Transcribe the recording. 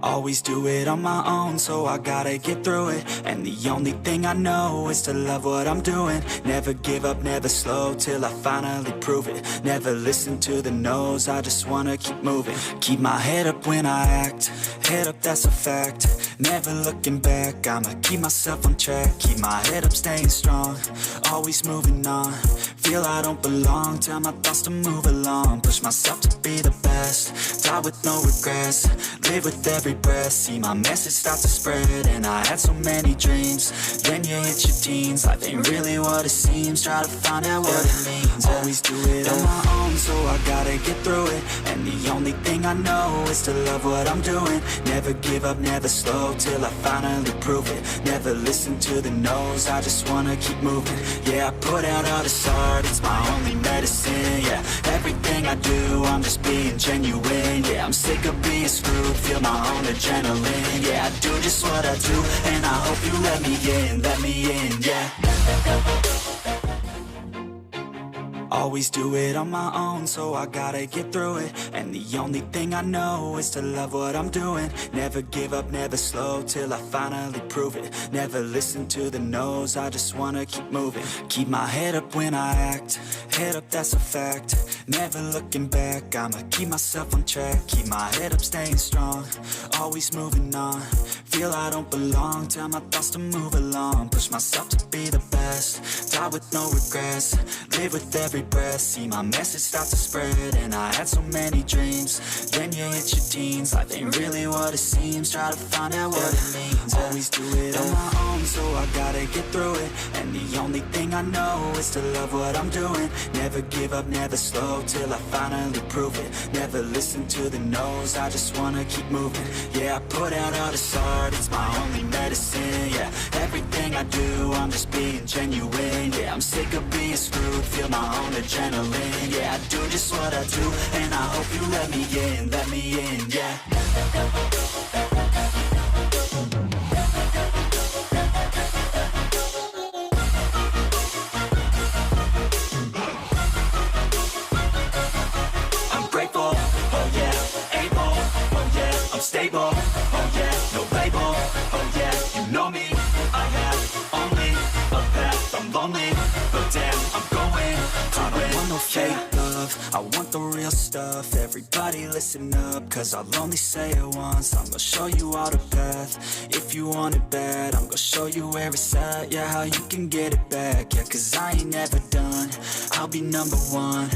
Always do it on my own, so I gotta get through it. And the only thing I know is to love what I'm doing. Never give up, never slow, till I finally prove it. Never listen to the no's, I just wanna keep moving. Keep my head up when I act, head up, that's a fact. Never looking back, I'ma keep myself on track. Keep my head up, staying strong, always moving on. Feel I don't belong, tell my thoughts to move along. Push myself to be the best, die with no regrets. Live with every breath, see my message start to spread. And I had so many dreams, then you hit your teens. Life ain't really what it seems, try to find out what it means. Always do it on my own, so I gotta get through it. And the only thing I know is to love what I'm doing. Never give up, never slow, till I finally prove it. Never listen to the no's, I just wanna keep moving. Yeah, I put out all this art, it's my only medicine. Yeah, everything I do, I'm just being genuine. Yeah, I'm sick of being screwed, feel my own adrenaline. Yeah, I do just what I do, and I hope you let me in, yeah. Always do it on my own, so I gotta get through it. And the only thing I know is to love what I'm doing. Never give up, never slow, till I finally prove it. Never listen to the no's, I just wanna keep moving. Keep my head up when I act, head up, that's a fact. Never looking back, I'ma keep myself on track. Keep my head up, staying strong, always moving on. Feel I don't belong, tell my thoughts to move along. Push myself to be the best, die with no regrets. Live with every breath, see my message start to spread. And I had so many dreams, then you hit your teens. Life ain't really what it seems, try to find out what it means. Always do it on my own, so I gotta get through it. And the only thing I know is to love what I'm doing. Never give up, never slow, till I finally prove it. Never listen to the no's, I just wanna keep moving. Yeah, I put out all this art, it's my only medicine. Yeah, everything I do, I'm just being genuine. Yeah, I'm sick of being screwed, feel my own adrenaline. Yeah, I do just what I do, and I hope you let me in, yeah. I'm grateful, oh yeah, able, oh yeah, I'm stable, oh yeah, no label, oh yeah, you know me, I have only a path, I'm lonely, but damn, I'm going to I don't want no fake love, I want the real stuff. Everybody listen up, cause I'll only say it once. I'm gonna show you all the path, if you want it bad. I'm gonna show you where it's at, yeah, how you can get it back. Yeah, cause I ain't never done, I'll be number one.